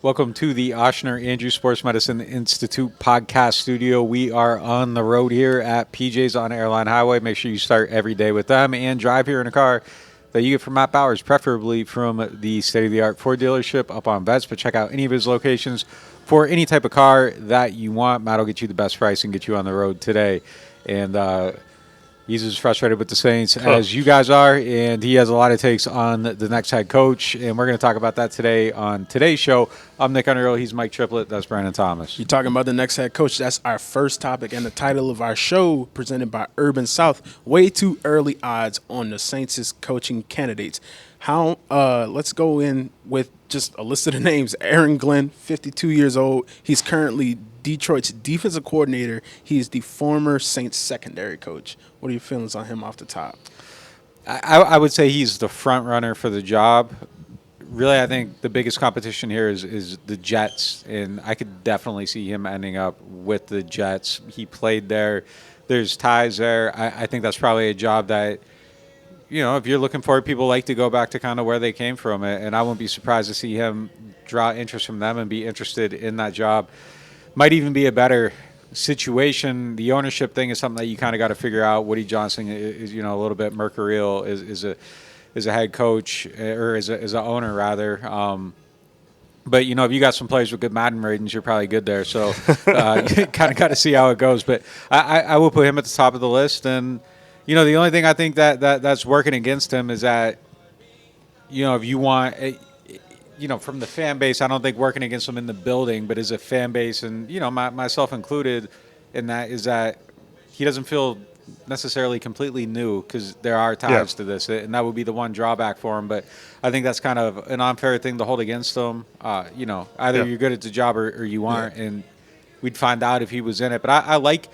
Welcome to the Oshner Andrew Sports Medicine Institute podcast studio. We are on the road here at PJ's on Airline Highway. Make sure you start every day with them and drive here in a car that you get from Matt Bowers, preferably from the state-of-the-art Ford dealership up on Vets. But check out any of his locations for any type of car that you want. Matt will get you the best price and get you on the road today. And he's as frustrated with the Saints as you guys are, and he has a lot of takes on the next head coach, and we're going to talk about that today on today's show. I'm Nick Underhill. He's Mike Triplett. That's Brandon Thomas. You're talking about the next head coach. That's our first topic and the title of our show, presented by Urban South. Way too early odds on the Saints' coaching candidates. Let's go in with just a list of the names. Aaron Glenn, 52 years old. He's currently Detroit's defensive coordinator. He is the former Saints secondary coach. What are your feelings on him off the top? I would say he's the front runner for the job. Really, I think the biggest competition here is the Jets, and I could definitely see him ending up with the Jets. He played there. There's ties there. I think that's probably a job that, you know, if you're looking for it, people like to go back to kind of where they came from. And I wouldn't be surprised to see him draw interest from them and be interested in that job. Might even be a better situation. The ownership thing is something that you kind of got to figure out. Woody Johnson is, you know, a little bit mercurial is a head coach, or is an owner rather. But, you know, if you got some players with good Madden ratings, you're probably good there. So you kind of got to see how it goes. But I will put him at the top of the list. And, you know, the only thing I think that's working against him is that, you know, if you want you know, from the fan base, I don't think working against him in the building, but as a fan base, and, you know, myself included in that, is that he doesn't feel necessarily completely new, because there are ties to this, and that would be the one drawback for him. But I think that's kind of an unfair thing to hold against him. You know, either you're good at the job or you aren't, and we'd find out if he was in it. But I like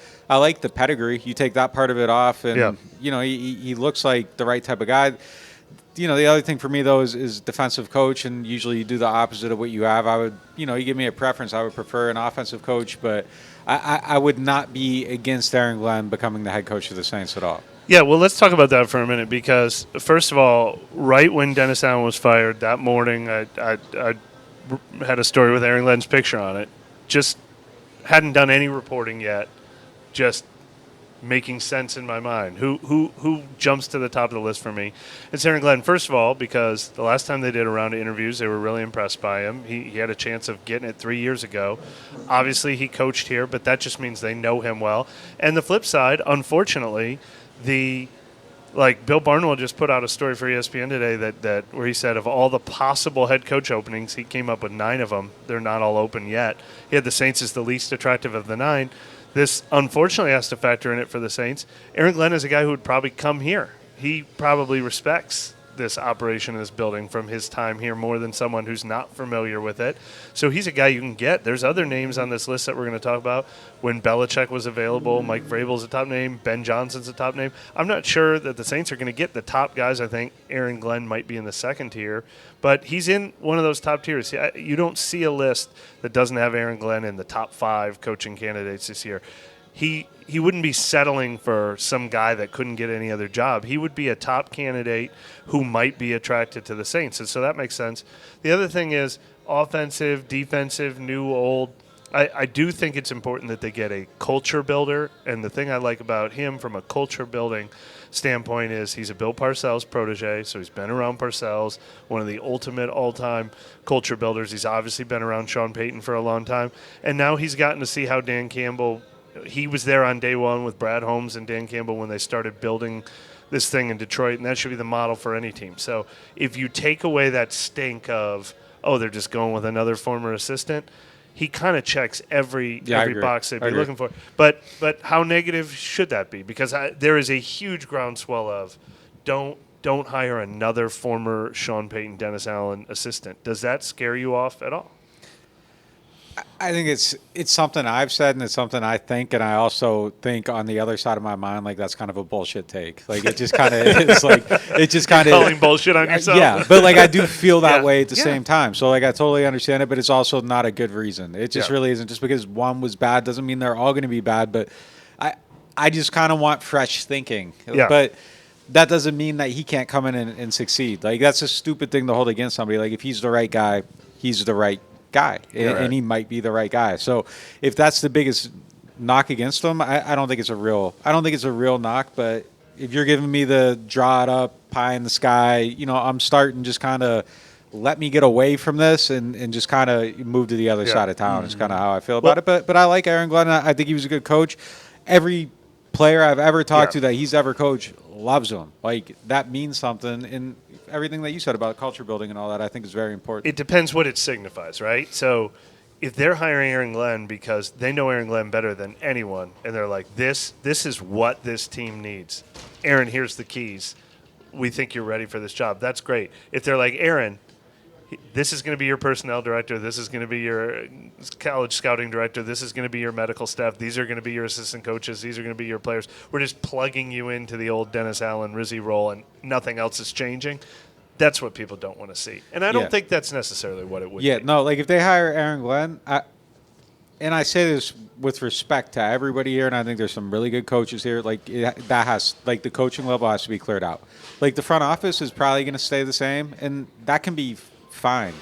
the pedigree. You take that part of it off, and you know, he looks like the right type of guy. You know, the other thing for me, though, is defensive coach, and usually you do the opposite of what you have. I would, you know, you give me a preference, I would prefer an offensive coach, but I would not be against Aaron Glenn becoming the head coach of the Saints at all. Yeah, well, let's talk about that for a minute, because, first of all, right when Dennis Allen was fired that morning, I had a story with Aaron Glenn's picture on it. Just hadn't done any reporting yet, just making sense in my mind. Who jumps to the top of the list for me? It's Aaron Glenn, first of all, because the last time they did a round of interviews, they were really impressed by him. He had a chance of getting it 3 years ago. Obviously, he coached here, but that just means they know him well. And the flip side, unfortunately, Bill Barnwell just put out a story for ESPN today that where he said of all the possible head coach openings, he came up with 9 of them. They're not all open yet. He had the Saints as the least attractive of the 9. This, unfortunately, has to factor in it for the Saints. Aaron Glenn is a guy who would probably come here. He probably respects this operation in this building from his time here more than someone who's not familiar with it. So he's a guy you can get. There's other names on this list that we're going to talk about. When Belichick was available, Mike Vrabel's a top name. Ben Johnson's a top name. I'm not sure that the Saints are going to get the top guys. I think Aaron Glenn might be in the second tier. But he's in one of those top tiers. You don't see a list that doesn't have Aaron Glenn in the top 5 coaching candidates this year. He wouldn't be settling for some guy that couldn't get any other job. He would be a top candidate who might be attracted to the Saints, and so that makes sense. The other thing is offensive, defensive, new, old. I do think it's important that they get a culture builder, and the thing I like about him from a culture building standpoint is he's a Bill Parcells protege, so he's been around Parcells, one of the ultimate all-time culture builders. He's obviously been around Sean Payton for a long time, and now he's gotten to see how Dan Campbell – he was there on day one with Brad Holmes and Dan Campbell when they started building this thing in Detroit, and that should be the model for any team. So if you take away that stink of, they're just going with another former assistant, he kind of checks every box they'd be looking for. But how negative should that be? Because there is a huge groundswell of don't hire another former Sean Payton, Dennis Allen assistant. Does that scare you off at all? I think it's something I've said, and it's something I think, and I also think on the other side of my mind, like, that's kind of a bullshit take. Like, it just kind of it's like it just kind of calling bullshit on yourself. Yeah, but like I do feel that way at the same time. So like I totally understand it, but it's also not a good reason. It just really isn't. Just because one was bad doesn't mean they're all going to be bad. But I just kind of want fresh thinking. Yeah. But that doesn't mean that he can't come in and succeed. Like, that's a stupid thing to hold against somebody. Like, if he's the right guy, he's the right guy, Yeah, right. and he might be the right guy. So if that's the biggest knock against him, I don't think it's a real knock. But if you're giving me the draw it up, pie in the sky, I'm starting just kind of let me get away from this and just kind of move to the other side of town. Is kind of how I feel about it. But I like Aaron Glenn. I think he was a good coach. Every player I've ever talked to that he's ever coached loves him. Like, that means something. And everything that you said about culture building and all that, I think is very important. It depends what it signifies, right? So if they're hiring Aaron Glenn because they know Aaron Glenn better than anyone, and they're like, this is what this team needs. Aaron, here's the keys. We think you're ready for this job. That's great. If they're like, Aaron, this is going to be your personnel director. This is going to be your college scouting director. This is going to be your medical staff. These are going to be your assistant coaches. These are going to be your players. We're just plugging you into the old Dennis Allen, Rizzi role, and nothing else is changing. That's what people don't want to see. And I don't think that's necessarily what it would be. Yeah, no, like if they hire Aaron Glenn, and I say this with respect to everybody here, and I think there's some really good coaches here. Like the coaching level has to be cleared out. Like the front office is probably going to stay the same, and that can be fine.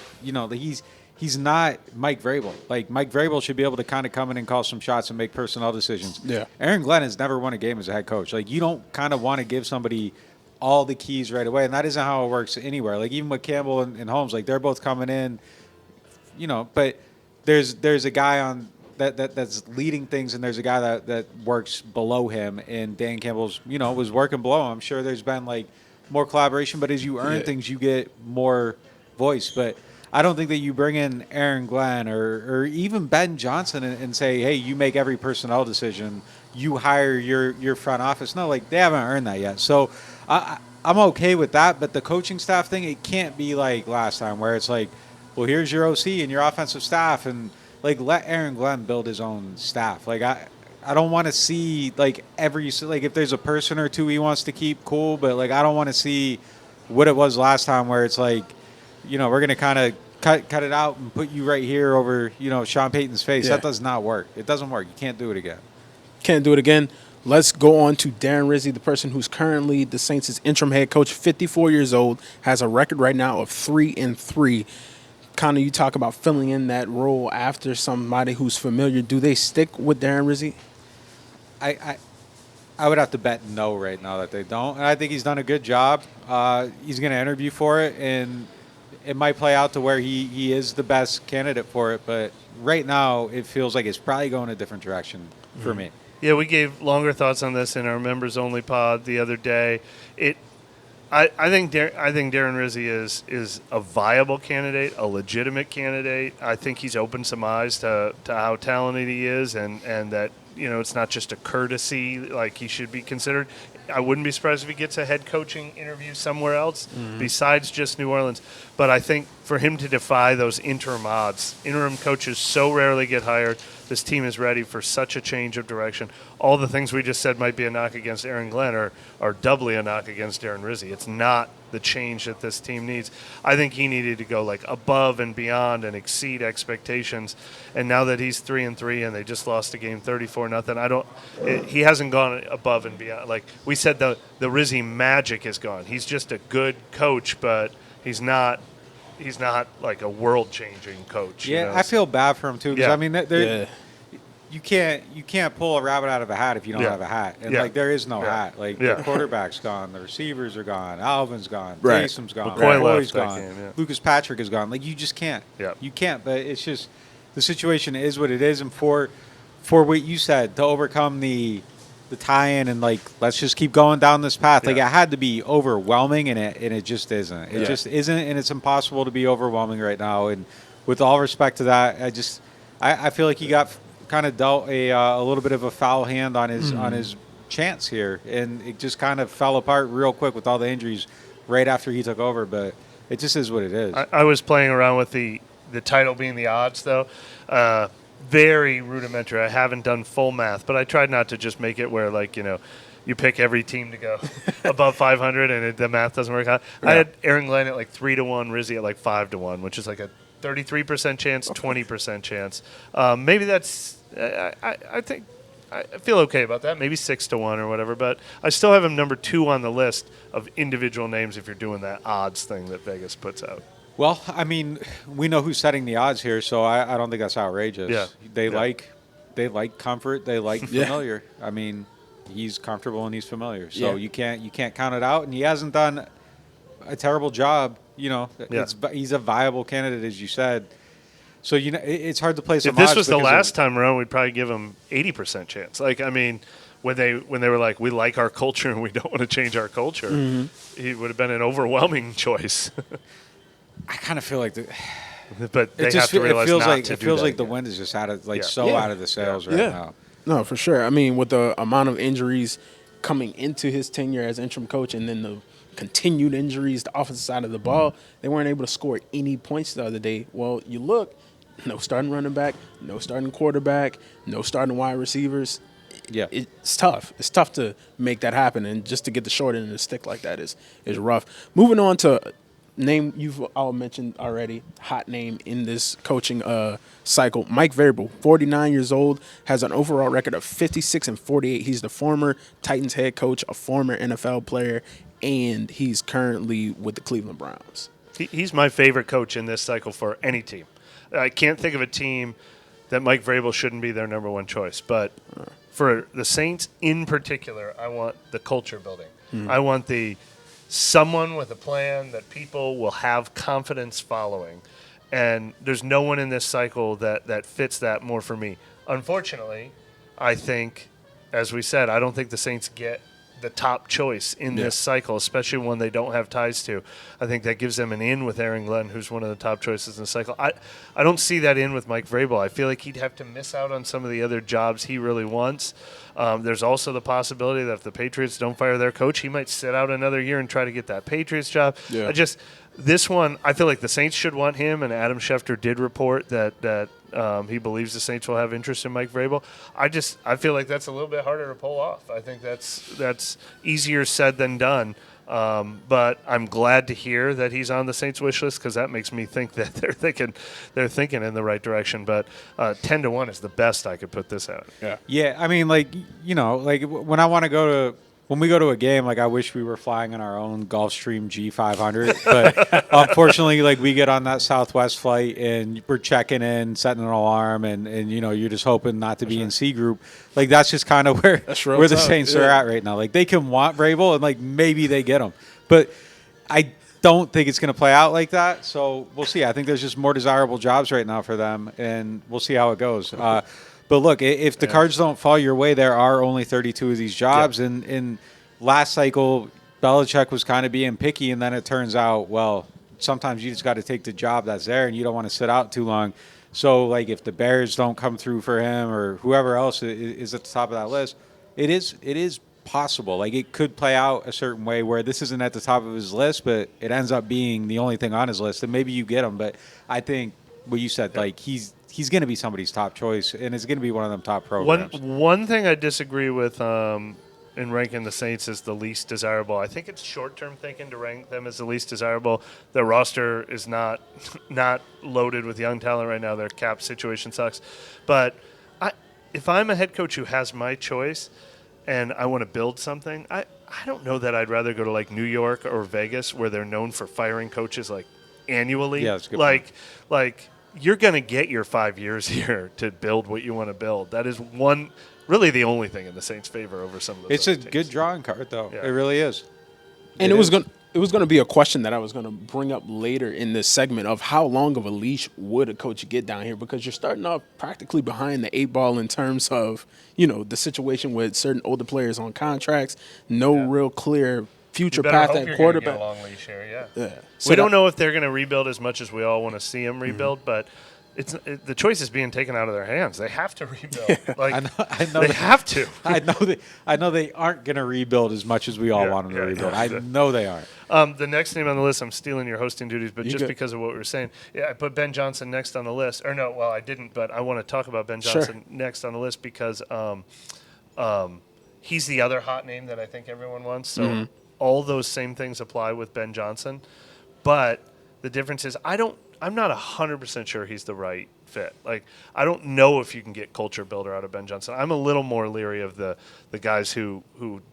He's not Mike Vrabel. Like, Mike Vrabel should be able to kind of come in and call some shots and make personnel decisions. Yeah. Aaron Glenn has never won a game as a head coach. Like, you don't kind of want to give somebody all the keys right away, and that isn't how it works anywhere. Like, even with Campbell and Holmes, like, they're both coming in, but there's a guy on that's leading things, and there's a guy that works below him, and Dan Campbell's, was working below him. I'm sure there's been, like, more collaboration, but as you earn things, you get more voice. But I don't think that you bring in Aaron Glenn or even Ben Johnson and say, hey, you make every personnel decision, you hire your front office. No, like, they haven't earned that yet. So I'm okay with that, but the coaching staff thing, it can't be like last time where it's like, well, here's your OC and your offensive staff, and like, let Aaron Glenn build his own staff. Like, I don't want to see like if there's a person or two he wants to keep, cool, but like, I don't want to see what it was last time where it's like, we're gonna kind of cut it out and put you right here over Sean Payton's face. That does not work. It doesn't work. You can't do it again. Can't do it again. Let's go on to Darren Rizzi, the person who's currently the Saints' interim head coach, 54 years old, has a record right now of 3-3. Kind of, you talk about filling in that role after somebody who's familiar. Do they stick with Darren Rizzi? I would have to bet no right now that they don't. And I think he's done a good job. He's going to interview for it, and it might play out to where he is the best candidate for it. But right now, it feels like it's probably going a different direction for me. Yeah, we gave longer thoughts on this in our members-only pod the other day. I think Darren Rizzi is a viable candidate, a legitimate candidate. I think he's opened some eyes to how talented he is, and that it's not just a courtesy like he should be considered. I wouldn't be surprised if he gets a head coaching interview somewhere else besides just New Orleans. But I think for him to defy those interim odds, interim coaches so rarely get hired. This team is ready for such a change of direction. All the things we just said might be a knock against Aaron Glenn are doubly a knock against Darren Rizzi. It's not the change that this team needs. I think he needed to go like above and beyond and exceed expectations. And now that he's 3-3 and they just lost a game 34-0, he hasn't gone above and beyond. Like we said, the Rizzi magic is gone. He's just a good coach, but he's not like a world-changing coach. Yeah, I feel bad for him too because Yeah. I mean, you can't pull a rabbit out of a hat if you don't have a hat, and like there is no hat. Like the quarterback's gone, the receivers are gone, Alvin's gone, Taysom's gone, McCoy's gone, Lucas Patrick is gone. Like you just can't. Yeah. You can't. But it's just the situation is what it is, and for what you said to overcome the tie-in and like let's just keep going down this path. Like it had to be overwhelming, and it just isn't. It just isn't, and it's impossible to be overwhelming right now. And with all respect to that, I feel like he got kind of dealt a little bit of a foul hand on his chance here, and it just kind of fell apart real quick with all the injuries right after he took over. But it just is what it is. I was playing around with the title being the odds, though. Very rudimentary. I haven't done full math, but I tried not to just make it where, like, you pick every team to go above 500 and the math doesn't work out. I had Aaron Glenn at like 3-1, Rizzi at like 5-1, which is like a 33% chance, 20% chance. Maybe that's I think I feel okay about that. Maybe 6-1 or whatever, but I still have him number 2 on the list of individual names if you're doing that odds thing that Vegas puts out. Well, I mean, we know who's setting the odds here, so I don't think that's outrageous. Yeah. They Yeah. like comfort, they like Yeah. familiar. I mean, he's comfortable and he's familiar, so Yeah. you can't count it out. And he hasn't done a terrible job. Yeah. He's a viable candidate, as you said. So it's hard to play some If this odds was the because last time around, we'd probably give him 80% chance. Like, I mean, when they were like, we like our culture and we don't want to change our culture, he would have been an overwhelming choice. I kind of feel like But they have to realize not to it do feels that like the again. wind is just out of Yeah. out of the sails right now. No, for sure. I mean, with the amount of injuries coming into his tenure as interim coach and then the continued injuries, the offensive side of the ball, they weren't able to score any points the other day. Well, you look, no starting running back, no starting quarterback, no starting wide receivers. Yeah. It's tough. It's tough to make that happen, and just to get the short end of the stick like that is rough. Moving on to name you've all mentioned already, hot name in this coaching cycle, Mike Vrabel, 49 years old, has an overall record of 56-48. He's the former Titans head coach, a former NFL player, and he's currently with the Cleveland Browns. He's my favorite coach in this cycle for any team. I can't think of a team that Mike Vrabel shouldn't be their number one choice. But for the Saints in particular, I want the culture building. I want the someone with a plan that people will have confidence following. And there's no one in this cycle that fits that more for me. Unfortunately, I think, as we said, I don't think the Saints get the top choice in this cycle, especially one they don't have ties to. I think that gives them an in with Aaron Glenn, who's one of the top choices in the cycle. I don't see that in with Mike Vrabel. I feel like he'd have to miss out on some of the other jobs he really wants. There's also the possibility that if the Patriots don't fire their coach, he might sit out another year and try to get that Patriots job. Yeah. This one, I feel like the Saints should want him, and Adam Schefter did report that he believes the Saints will have interest in Mike Vrabel. I feel like that's a little bit harder to pull off. I think that's easier said than done. But I'm glad to hear that he's on the Saints wish list because that makes me think that they're thinking in the right direction. But 10-1 is the best I could put this out. Yeah, I mean, when we go to a game, like I wish we were flying on our own Gulfstream G500, but unfortunately, like we get on that Southwest flight and we're checking in, setting an alarm, and you're just hoping not to be in C group. Like that's just kind of where the Saints are at right now. Like they can want Vrabel and like maybe they get him, but I don't think it's going to play out like that. So we'll see. I think there's just more desirable jobs right now for them, and we'll see how it goes. But look, if the cards don't fall your way, there are only 32 of these jobs. Yeah. And in last cycle, Belichick was kind of being picky, and then it turns out, well, sometimes you just got to take the job that's there, and you don't want to sit out too long. So, like, if the Bears don't come through for him or whoever else is at the top of that list, it is possible. Like, it could play out a certain way where this isn't at the top of his list, but it ends up being the only thing on his list, and maybe you get him. But I think what you said, like, he's going to be somebody's top choice, and it's going to be one of them top programs. One thing I disagree with in ranking the Saints as the least desirable, I think it's short-term thinking to rank them as the least desirable. Their roster is not loaded with young talent right now. Their cap situation sucks. But if I'm a head coach who has my choice and I want to build something, I don't know that I'd rather go to like New York or Vegas where they're known for firing coaches like annually. Yeah, that's a good point. Like you're going to get your 5 years here to build what you want to build. That is really the only thing in the Saints' favor over some of those. It's a teams. good drawing card, though. Yeah. It really is. And it was going to be a question that I was going to bring up later in this segment of how long of a leash would a coach get down here, because you're starting off practically behind the 8 ball in terms of, the situation with certain older players on contracts, real clear future path at quarterback. Get a long leash here, yeah. So we don't know if they're going to rebuild as much as we all want to see them rebuild, but the choice is being taken out of their hands. They have to rebuild. Like I know they have to. I know they aren't going to rebuild as much as we all want them to rebuild. I know they aren't. The next name on the list, I'm stealing your hosting duties, but just because of what we were saying, I put Ben Johnson next on the list. Or no, well, I didn't, but I want to talk about Ben Johnson next on the list because he's the other hot name that I think everyone wants. So all those same things apply with Ben Johnson, but the difference is I'm not 100% sure he's the right fit. Like, I don't know if you can get culture builder out of Ben Johnson. I'm a little more leery of the guys who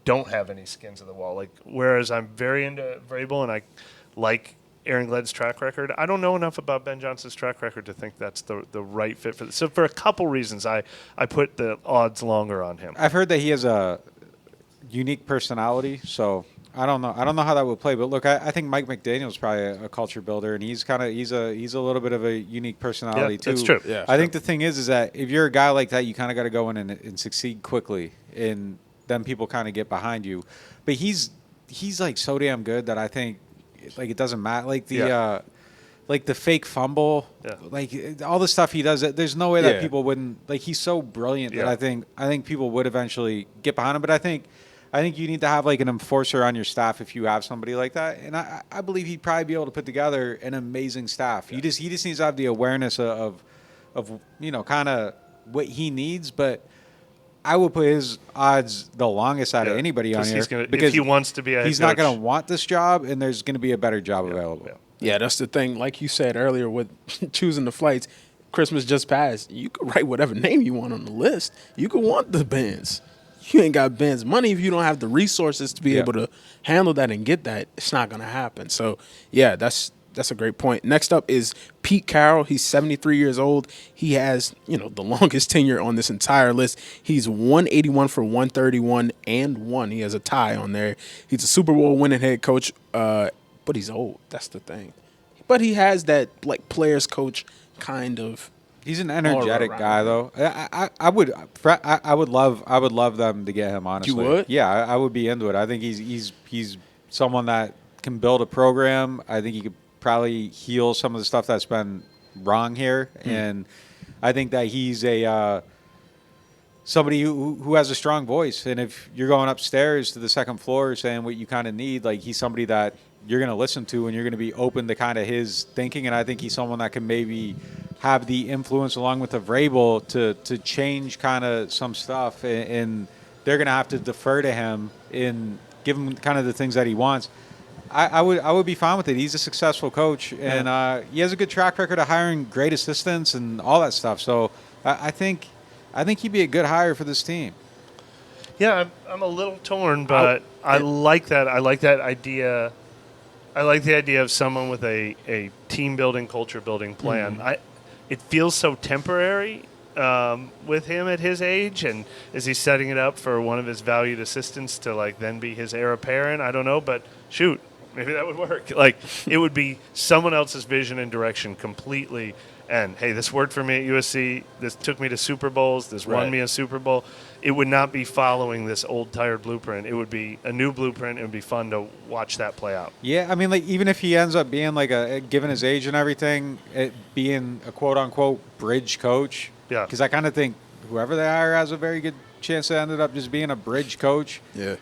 don't have any skins in the wall. Like, whereas I'm very into Vrabel and I like Aaron Glen's track record. I don't know enough about Ben Johnson's track record to think that's the right fit for this. So for a couple reasons, I put the odds longer on him. I've heard that he has a unique personality, so I don't know how that would play. But look, I think Mike McDaniel's probably a culture builder, and he's a little bit of a unique personality too. That's true. Yeah, I think the thing is that if you're a guy like that, you kind of got to go in and succeed quickly, and then people kind of get behind you. But he's like so damn good that I think like it doesn't matter. Like the fake fumble, like all the stuff he does. There's no way that people wouldn't like. He's so brilliant that I think people would eventually get behind him. But I think you need to have like an enforcer on your staff if you have somebody like that. And I believe he'd probably be able to put together an amazing staff. He just needs to have the awareness of kind of what he needs. But I would put his odds the longest out of anybody on here because he wants to be a head he's coach. not going to want this job, and there's going to be a better job available. Yeah, that's the thing. Like you said earlier with choosing the flights, Christmas just passed. You could write whatever name you want on the list. You could want the Benz. You ain't got Benz money if you don't have the resources to be able to handle that and get that. It's not going to happen. So, yeah, that's a great point. Next up is Pete Carroll. He's 73 years old. He has, the longest tenure on this entire list. He's 181 for 131 and 1. He has a tie on there. He's a Super Bowl winning head coach, but he's old. That's the thing. But he has that like players coach kind of. He's an energetic guy, though. I would love them to get him. Honestly, you would? Yeah, I would be into it. I think he's someone that can build a program. I think he could probably heal some of the stuff that's been wrong here, and I think that he's a somebody who has a strong voice. And if you're going upstairs to the second floor saying what you kind of need, like he's somebody that you're going to listen to and you're going to be open to kind of his thinking. And I think he's someone that can maybe have the influence along with the Vrabel to change kind of some stuff. And they're going to have to defer to him and give him kind of the things that he wants. I would be fine with it. He's a successful coach, and he has a good track record of hiring great assistants and all that stuff. So I think he'd be a good hire for this team. Yeah, I'm a little torn, but I like that. I like that idea. I like the idea of someone with a team building, culture building plan. It feels so temporary with him at his age, and is he setting it up for one of his valued assistants to like then be his heir apparent? I don't know, but shoot, maybe that would work. Like it would be someone else's vision and direction completely. And hey, this worked for me at USC. This took me to Super Bowls. This won me a Super Bowl. It would not be following this old, tired blueprint. It would be a new blueprint. It would be fun to watch that play out. Yeah, I mean, like even if he ends up being like given his age and everything, being a quote unquote bridge coach. Yeah. Because I kind of think whoever they hire has a very good chance to end up just being a bridge coach. Yeah.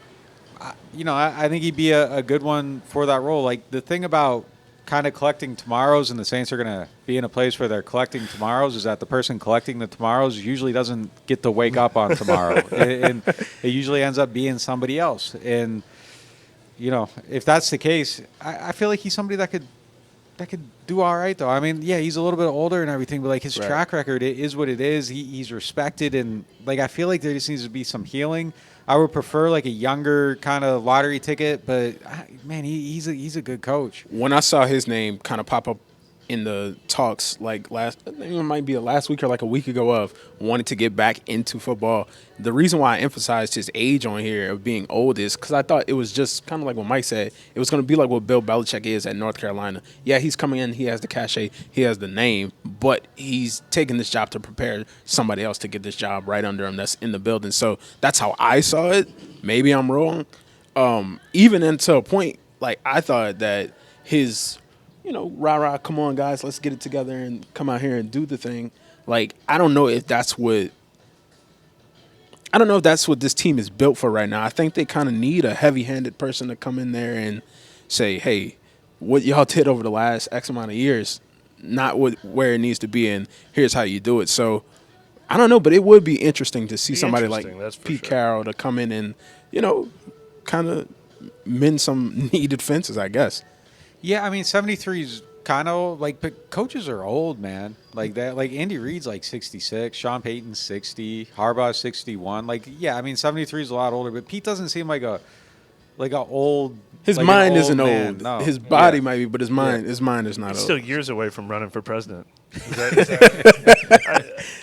I think he'd be a good one for that role. Like the thing about kind of collecting tomorrows, and the Saints are going to be in a place where they're collecting tomorrows, is that the person collecting the tomorrows usually doesn't get to wake up on tomorrow. and it usually ends up being somebody else. And, if that's the case, I feel like he's somebody that could do all right, though. I mean, yeah, he's a little bit older and everything, but, like, his track record is what it is. He's respected, and, like, I feel like there just needs to be some healing. I would prefer, like, a younger kind of lottery ticket, but, man, he's a good coach. When I saw his name kind of pop up in the talks, like it might be last week or like a week ago of wanting to get back into football, the reason why I emphasized his age on here of being old is because I thought it was just kind of like what Mike said. It was going to be like what Bill Belichick is at North Carolina. Yeah, he's coming in. He has the cachet. He has the name. But he's taking this job to prepare somebody else to get this job right under him that's in the building. So that's how I saw it. Maybe I'm wrong. Even until a point, like I thought that his – rah-rah, come on, guys, let's get it together and come out here and do the thing. Like, I don't know if that's what this team is built for right now. I think they kind of need a heavy-handed person to come in there and say, hey, what y'all did over the last X amount of years, not where it needs to be, and here's how you do it. So, I don't know, but it would be interesting to see somebody like Pete Carroll to come in and, kind of mend some needed fences, I guess. Yeah, I mean, 73 is kind of like, but coaches are old, man. Like that, like Andy Reid's like 66, Sean Payton's 60, Harbaugh's 61. Like, yeah, I mean, 73 is a lot older, but Pete doesn't seem like like an old. His like mind an isn't man. old. No. His body might be, but his mind is not He's old. still years away from running for president.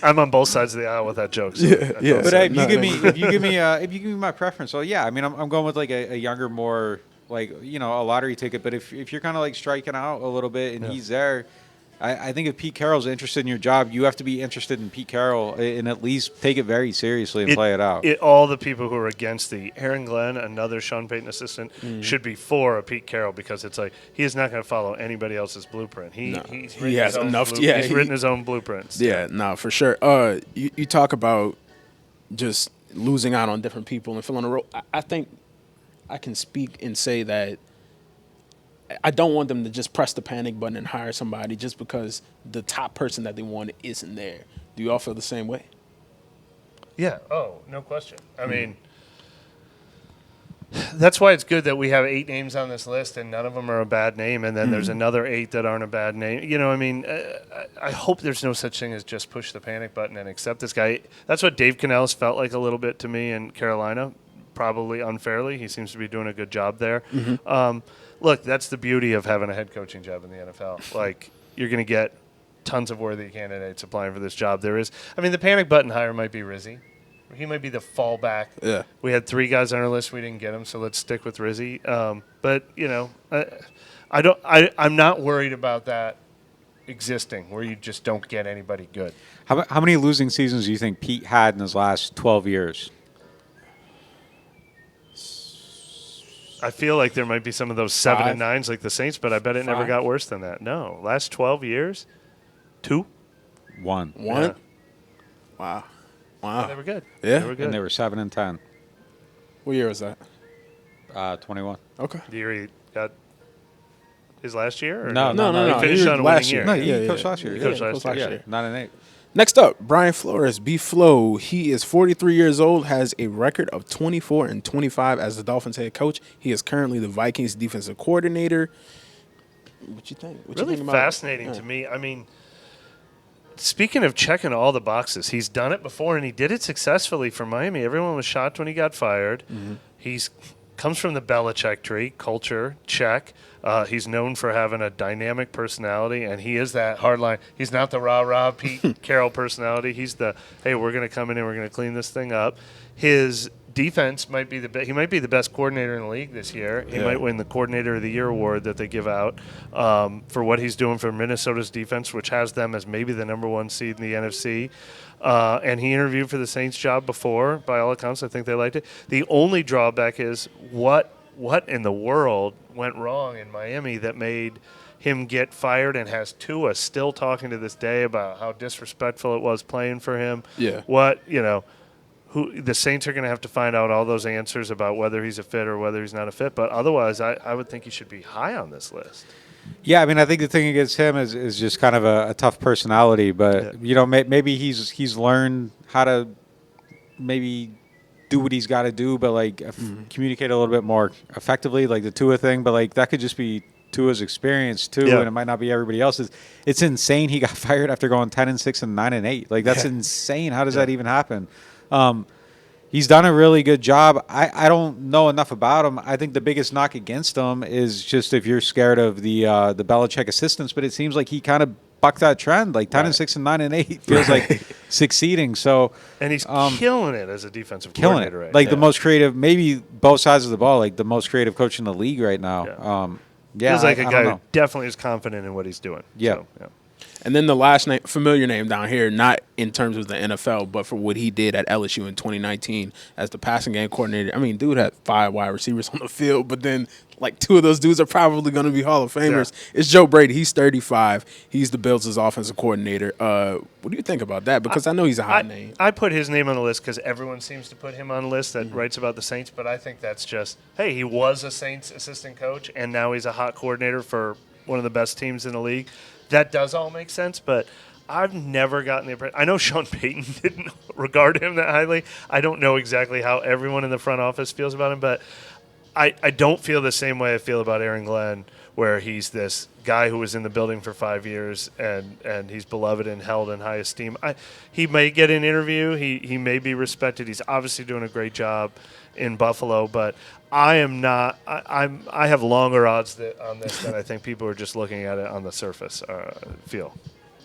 I'm on both sides of the aisle with that joke. So Yeah. But if you give me no. my preference, well, yeah, I mean, I'm going with like a younger, more like a lottery ticket. But if you're kind of like striking out a little bit and he's there, I think if Pete Carroll's interested in your job, you have to be interested in Pete Carroll and at least take it very seriously and play it out. All the people who are against the Aaron Glenn, another Sean Payton assistant, should be for a Pete Carroll because it's like he is not going to follow anybody else's blueprint. He has enough. He's written his own blueprints. Yeah, no, for sure. You talk about just losing out on different people and filling a role. I think I can speak and say that I don't want them to just press the panic button and hire somebody just because the top person that they wanted isn't there. Do you all feel the same way? Yeah. Oh, no question. I mean, that's why it's good that we have 8 names on this list and none of them are a bad name, and then there's another 8 that aren't a bad name. I mean, I hope there's no such thing as just push the panic button and accept this guy. That's what Dave Canales felt like a little bit to me in Carolina, probably unfairly. He seems to be doing a good job there. Look, that's the beauty of having a head coaching job in the NFL. Like, you're going to get tons of worthy candidates applying for this job. The panic button hire might be Rizzi. He might be the fallback. Yeah. We had 3 guys on our list. We didn't get them, so let's stick with Rizzi. But, I'm not worried about that existing where you just don't get anybody good. How many losing seasons do you think Pete had in his last 12 years? I feel like there might be some of those 7 and 5. 9s like the Saints, but I bet it never 5. got worse than that. No. Last 12 years? 2? 1. One? Yeah. Wow. They were good. Yeah? They were good. And they were 7 and 10. What year was that? 21. Okay. The year he got his last year? Or No. He finished on a last winning year. year. No, he Yeah, coached yeah. last year. He coached last year. Yeah, 9 and 8. Next up, Brian Flores, B-Flow. He is 43 years old, has a record of 24 and 25 as the Dolphins head coach. He is currently the Vikings defensive coordinator. What you think? What Really you think fascinating to me. I mean, speaking of checking all the boxes, he's done it before, and he did it successfully for Miami. Everyone was shocked when he got fired. He's comes from the Belichick tree, culture, check. He's known for having a dynamic personality, and he is that hardline. He's not the rah-rah Pete Carroll personality. He's the, hey, we're going to come in and we're going to clean this thing up. His defense might be he might be the best coordinator in the league this year. He might win the Coordinator of the Year award that they give out for what he's doing for Minnesota's defense, which has them as maybe the number 1 seed in the NFC. And he interviewed for the Saints job before. By all accounts, I think they liked it. The only drawback is what in the world went wrong in Miami that made him get fired, and has Tua still talking to this day about how disrespectful it was playing for him. Yeah. Who the Saints are going to have to find out all those answers about whether he's a fit or whether he's not a fit. But otherwise, I would think he should be high on this list. Yeah, I mean, I think the thing against him is just kind of a tough personality. But maybe he's learned how to maybe do what he's got to do, but like communicate a little bit more effectively, like the Tua thing. But like that could just be Tua's experience too, and it might not be everybody else's. It's insane he got fired after going 10 and 6 and 9 and 8. Like that's insane. How does that even happen? He's done a really good job. I don't know enough about him. I think the biggest knock against him is just if you're scared of the Belichick assistants, but it seems like he kind of bucked that trend. Like 10 and 6 and 9 and 8 feels like succeeding. So and he's killing it as a defensive killing coordinator. It. Right? Like the most creative, maybe both sides of the ball, like the most creative coach in the league right now. Feels like a guy who definitely is confident in what he's doing. Yeah. So, yeah. And then the last name, familiar name down here, not in terms of the NFL, but for what he did at LSU in 2019 as the passing game coordinator. I mean, dude had 5 wide receivers on the field, but then like 2 of those dudes are probably going to be Hall of Famers. Yeah. It's Joe Brady. He's 35. He's the Bills' offensive coordinator. What do you think about that? Because I know he's a hot name. I put his name on the list because everyone seems to put him on the list that writes about the Saints, but I think that's just, hey, he was a Saints assistant coach, and now he's a hot coordinator for one of the best teams in the league. That does all make sense, but I've never gotten the impression. I know Sean Payton didn't regard him that highly. I don't know exactly how everyone in the front office feels about him, but I don't feel the same way I feel about Aaron Glenn, where he's this guy who was in the building for 5 years and he's beloved and held in high esteem. He may get an interview. He may be respected. He's obviously doing a great job in Buffalo, but I am not. I have longer odds on this than I think people are just looking at it on the surface feel.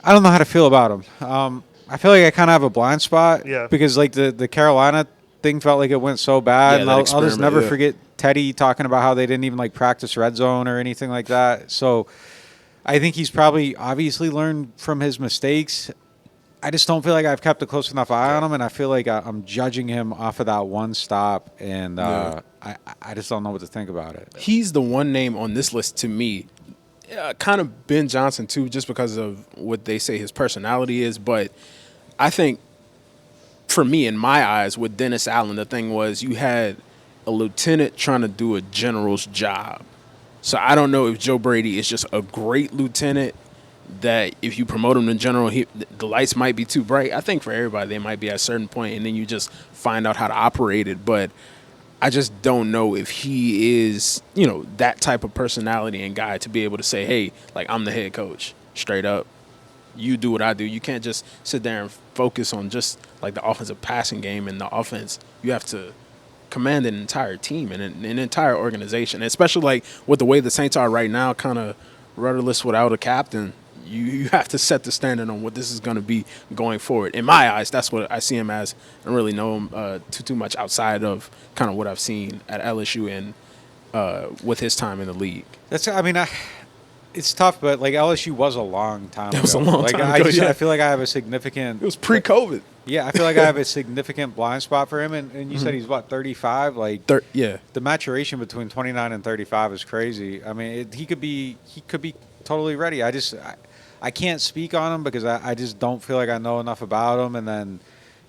I don't know how to feel about him. I feel like I kind of have a blind spot. Yeah. Because like the Carolina thing felt like it went so bad, Yeah, and that I'll just never yeah. forget Teddy talking about how they didn't even like practice red zone or anything like that. So I think he's probably obviously learned from his mistakes. I just don't feel like I've kept a close enough eye on him, and I feel like I'm judging him off of that one stop, and I just don't know what to think about it. He's the one name on this list to me. Kind of Ben Johnson too, just because of what they say his personality is. But I think, for me, in my eyes, with Dennis Allen, the thing was you had a lieutenant trying to do a general's job. So I don't know if Joe Brady is just a great lieutenant that if you promote him to general, the lights might be too bright. I think for everybody, they might be at a certain point, and then you just find out how to operate it. But I just don't know if he is, that type of personality and guy to be able to say, hey, like, I'm the head coach, straight up. You do what I do. You can't just sit there and focus on just, like, the offensive passing game and the offense. You have to command an entire team and an entire organization, especially, like, with the way the Saints are right now, kind of rudderless without a captain. You have to set the standard on what this is going to be going forward. In my eyes, that's what I see him as. I don't really know him too much outside of kind of what I've seen at LSU and with his time in the league. It's tough, but like LSU was a long time ago. It was a long time ago. I feel like I have a significant. It was pre-COVID. Yeah, I feel like I have a significant blind spot for him. And you said he's what, 35? Like, yeah. The maturation between 29 and 35 is crazy. I mean, he could be totally ready. I can't speak on him because I just don't feel like I know enough about him. And then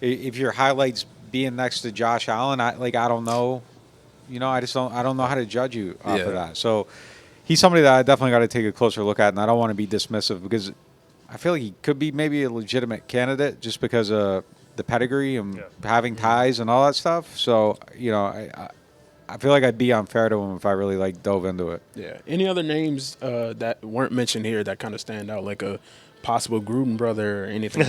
if your highlights being next to Josh Allen, I don't know. I don't know how to judge you off of that. So he's somebody that I definitely got to take a closer look at, and I don't want to be dismissive because I feel like he could be maybe a legitimate candidate just because of the pedigree and having ties and all that stuff. So, I feel like I'd be unfair to him if I really dove into it. Yeah. Any other names that weren't mentioned here that kind of stand out, like a possible Gruden brother or anything?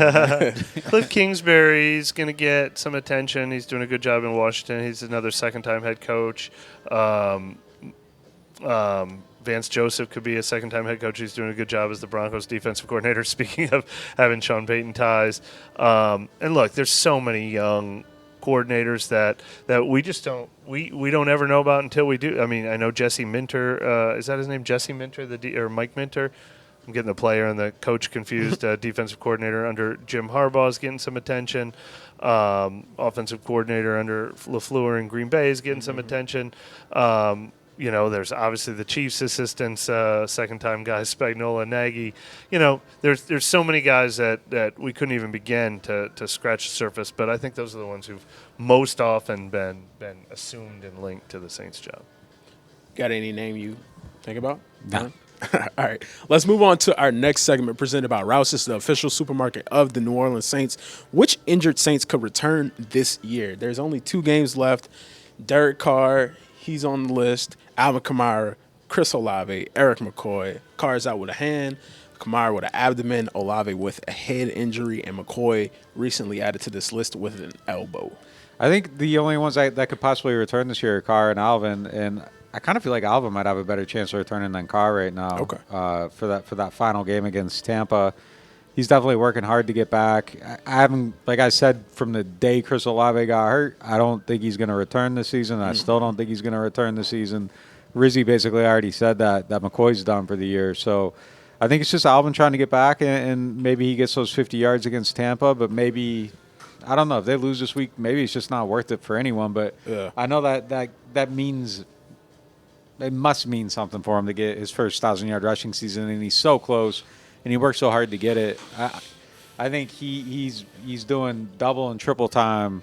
Cliff Kingsbury's going to get some attention. He's doing a good job in Washington. He's another second-time head coach. Vance Joseph could be a second-time head coach. He's doing a good job as the Broncos defensive coordinator, speaking of having Sean Payton ties. And look, there's so many young coordinators that we just don't we don't ever know about until we do. I mean, I know Jesse Minter. Is that his name? Jesse Minter, or Mike Minter? I'm getting the player and the coach confused. Defensive coordinator under Jim Harbaugh is getting some attention. Offensive coordinator under LaFleur in Green Bay is getting some attention. There's obviously the Chiefs' assistants, second-time guys, Spagnuolo and Nagy. There's so many guys that we couldn't even begin to scratch the surface, but I think those are the ones who've most often been assumed and linked to the Saints' job. Got any name you think about? No. All right. Let's move on to our next segment presented by Rouse's, the official supermarket of the New Orleans Saints. Which injured Saints could return this year? There's only 2 games left. Derek Carr, he's on the list. Alvin Kamara, Chris Olave, Eric McCoy. Carr's out with a hand, Kamara with an abdomen, Olave with a head injury, and McCoy recently added to this list with an elbow. I think the only ones that could possibly return this year are Carr and Alvin, and I kind of feel like Alvin might have a better chance of returning than Carr right now. Okay. For that final game against Tampa. He's definitely working hard to get back. I haven't, like I said, from the day Chris Olave got hurt, I don't think he's going to return this season. I still don't think he's going to return this season. Rizzi basically already said that McCoy's done for the year. So I think it's just Alvin trying to get back, and maybe he gets those 50 yards against Tampa, but maybe, I don't know, if they lose this week, maybe it's just not worth it for anyone. But I know that means – it must mean something for him to get his first 1,000-yard rushing season, and he's so close, and he worked so hard to get it. I think he's doing double and triple time.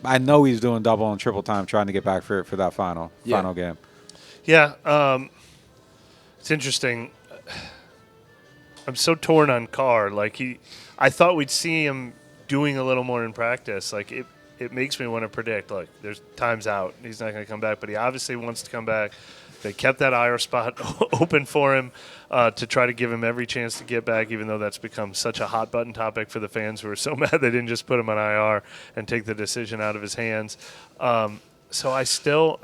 I know he's doing double and triple time trying to get back for that final game. Yeah, it's interesting. I'm so torn on Carr. I thought we'd see him doing a little more in practice. It makes me want to predict. There's time's out. He's not going to come back, but he obviously wants to come back. They kept that IR spot open for him to try to give him every chance to get back, even though that's become such a hot-button topic for the fans who are so mad they didn't just put him on IR and take the decision out of his hands. So I still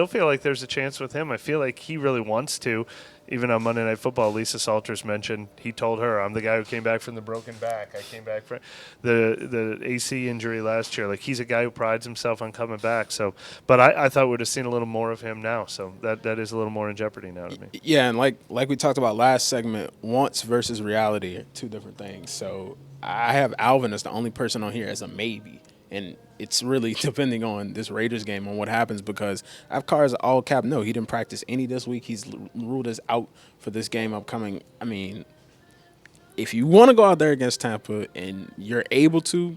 feel like there's a chance with him. I feel like he really wants to. Even on Monday Night Football, Lisa Salters mentioned he told her, "I'm the guy who came back from the broken back. I came back from the AC injury last year. Like, he's a guy who prides himself on coming back." So, but I thought we'd have seen a little more of him now. So that is a little more in jeopardy now to me. Yeah, and like we talked about last segment, wants versus reality are two different things. So I have Alvin as the only person on here as a maybe. And it's really depending on this Raiders game on what happens, because I have Carr's all cap. No, he didn't practice any this week. He's ruled as out for this game upcoming. I mean, if you want to go out there against Tampa and you're able to,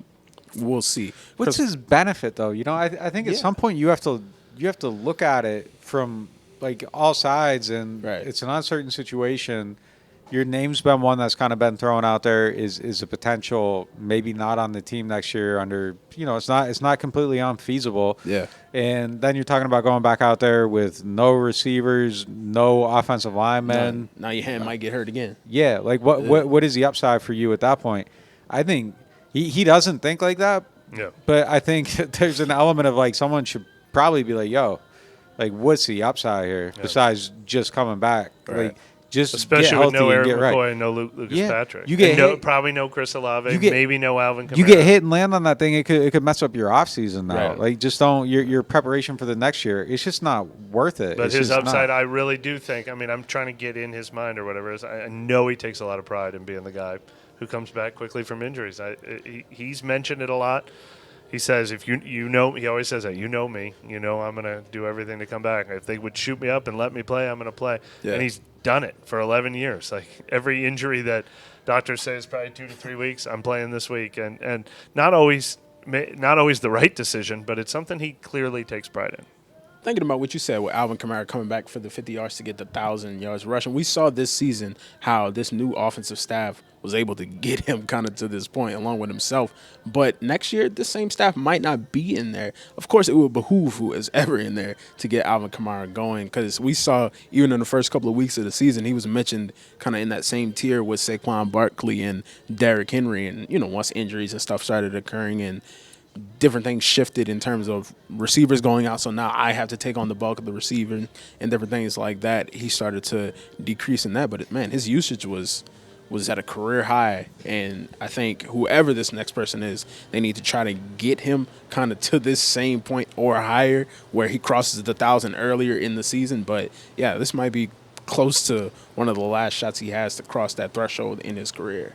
we'll see. What's his benefit, though? You know, I think at some point you have to look at it from like all sides, and it's an uncertain situation. Your name's been one that's kind of been thrown out there is a potential, maybe not on the team next year under, you know, it's not completely unfeasible. Yeah. And then you're talking about going back out there with no receivers, no offensive linemen. Now your hand might get hurt again. Yeah. Like what is the upside for you at that point? I think he doesn't think like that. Yeah. But I think there's an element of like someone should probably be like, yo, like what's the upside here besides just coming back? Right. Like, just especially with no Eric McCoy right. and no Lucas Patrick. You get probably no Chris Olave, maybe no Alvin Kamara. You get hit and land on that thing, it could mess up your offseason now. Right. Like, just don't your preparation for the next year. It's just not worth it. But it's his upside, not. I really do think. I mean, I'm trying to get in his mind or whatever it is. I know he takes a lot of pride in being the guy who comes back quickly from injuries. He's mentioned it a lot. He says, if you know, he always says that, you know me, you know I'm going to do everything to come back. If they would shoot me up and let me play, I'm going to play. Yeah. And he's done it for 11 years. Like, every injury that doctors say is probably 2 to 3 weeks, I'm playing this week. And not always the right decision, but it's something he clearly takes pride in. Thinking about what you said with Alvin Kamara coming back for the 50 yards to get the 1,000 yards rushing, we saw this season how this new offensive staff was able to get him kind of to this point along with himself. But next year, this same staff might not be in there. Of course, it would behoove who is ever in there to get Alvin Kamara going, because we saw even in the first couple of weeks of the season, he was mentioned kind of in that same tier with Saquon Barkley and Derrick Henry. And, you know, once injuries and stuff started occurring and different things shifted in terms of receivers going out, so now I have to take on the bulk of the receiver and different things like that, he started to decrease in that. But, man, his usage was at a career high, and I think whoever this next person is, they need to try to get him kind of to this same point or higher where he crosses the 1,000 earlier in the season. But, yeah, this might be close to one of the last shots he has to cross that threshold in his career.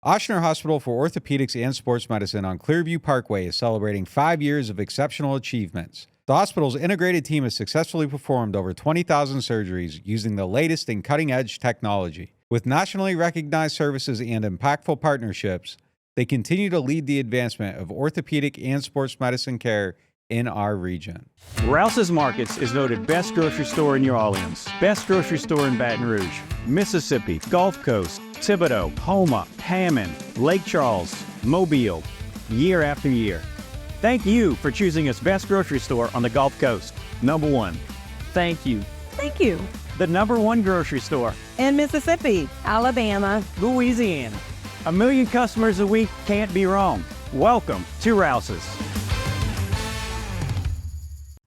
Ochsner Hospital for Orthopedics and Sports Medicine on Clearview Parkway is celebrating 5 years of exceptional achievements. The hospital's integrated team has successfully performed over 20,000 surgeries using the latest in cutting-edge technology. With nationally recognized services and impactful partnerships, they continue to lead the advancement of orthopedic and sports medicine care in our region. Rouse's Markets is voted best grocery store in New Orleans, best grocery store in Baton Rouge, Mississippi, Gulf Coast, Thibodaux, Houma, Hammond, Lake Charles, Mobile, year after year. Thank you for choosing us best grocery store on the Gulf Coast. Number one. Thank you. Thank you. The number one grocery store In Mississippi, Alabama, Louisiana. 1 million customers a week can't be wrong. Welcome to Rouse's.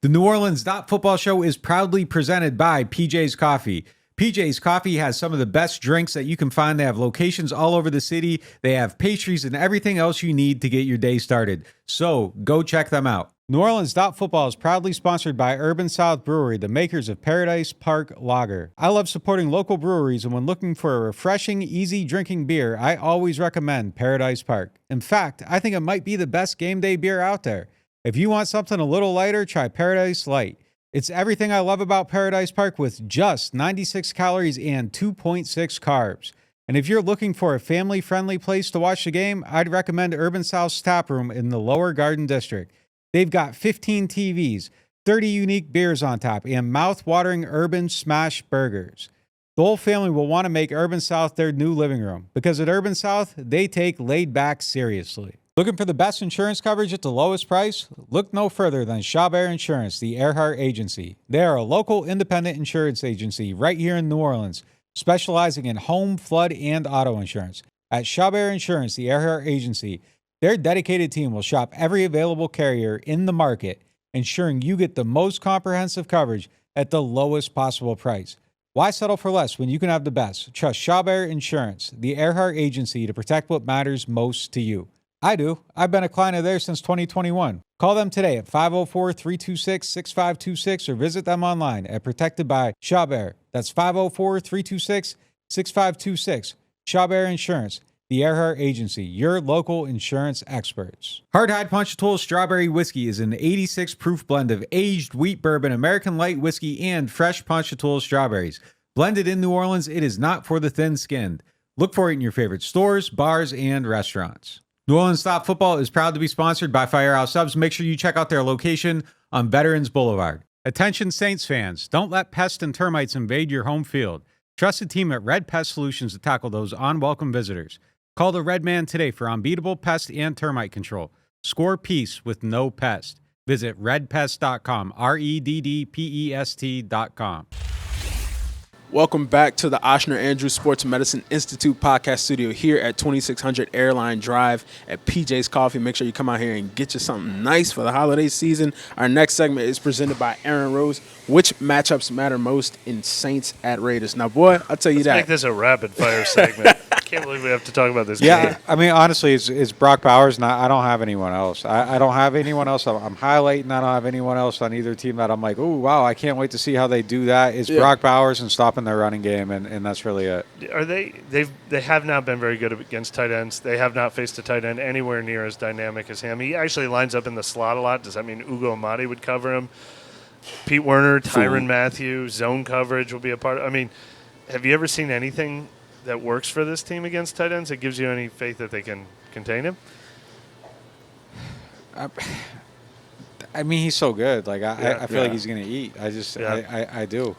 The NewOrleans.Football show is proudly presented by PJ's Coffee. PJ's Coffee has some of the best drinks that you can find. They have locations all over the city. They have pastries and everything else you need to get your day started. So go check them out. NewOrleans.Football is proudly sponsored by Urban South Brewery, the makers of Paradise Park Lager. I love supporting local breweries, and when looking for a refreshing, easy drinking beer, I always recommend Paradise Park. In fact, I think it might be the best game day beer out there. If you want something a little lighter, try Paradise Light. It's everything I love about Paradise Park with just 96 calories and 2.6 carbs. And if you're looking for a family-friendly place to watch the game, I'd recommend Urban South's Tap Room in the Lower Garden District. They've got 15 TVs, 30 unique beers on tap, and mouth-watering urban smash burgers. The whole family will want to make Urban South their new living room, because at Urban South, they take laid back seriously. Looking for the best insurance coverage at the lowest price? Look no further than Chabert Insurance, the Earhart Agency. They are a local independent insurance agency right here in New Orleans, specializing in home, flood, and auto insurance. At Chabert Insurance, the Earhart Agency, their dedicated team will shop every available carrier in the market, ensuring you get the most comprehensive coverage at the lowest possible price. Why settle for less when you can have the best? Trust Chabert Insurance, the Earhart Agency, to protect what matters most to you. I do. I've been a client of theirs since 2021. Call them today at 504-326-6526 or visit them online at Protected by Chabert. That's 504-326-6526. Chabert Insurance, the Earhart Agency, your local insurance experts. Hardhide Ponchatoula Strawberry Whiskey is an 86 proof blend of aged wheat bourbon, American light whiskey, and fresh Ponchatoula strawberries. Blended in New Orleans, it is not for the thin-skinned. Look for it in your favorite stores, bars, and restaurants. NewOrleans.Football is proud to be sponsored by Firehouse Subs. Make sure you check out their location on Veterans Boulevard. Attention Saints fans, don't let pests and termites invade your home field. Trust the team at Red Pest Solutions to tackle those unwelcome visitors. Call the Red Man today for unbeatable pest and termite control. Score peace with no pest. Visit redpest.com, REDDPEST.com. Welcome back to the Oshner Andrews Sports Medicine Institute podcast studio here at 2600 Airline Drive at PJ's Coffee. Make sure you come out here and get you something nice for the holiday season. Our next segment is presented by Aaron Rose. Which matchups matter most in Saints at Raiders? Now, boy, I'll tell you Let's that. make this a rapid fire segment. I can't believe we have to talk about this Yeah, game. I mean, honestly, it's Brock Bowers, and I don't have anyone else. I don't have anyone else. I'm highlighting. I don't have anyone else on either team that I'm like, oh, wow, I can't wait to see how they do that. It's Brock Bowers and stopping their running game, and that's really it. Are they have not been very good against tight ends. They have not faced a tight end anywhere near as dynamic as him. He actually lines up in the slot a lot. Does that mean Ugo Amadi would cover him? Pete Werner, Tyrann Mathieu, zone coverage will be a part of. I mean, have you ever seen anything that works for this team against tight ends that gives you any faith that they can contain him? I mean, he's so good. Like I feel like he's going to eat. I do.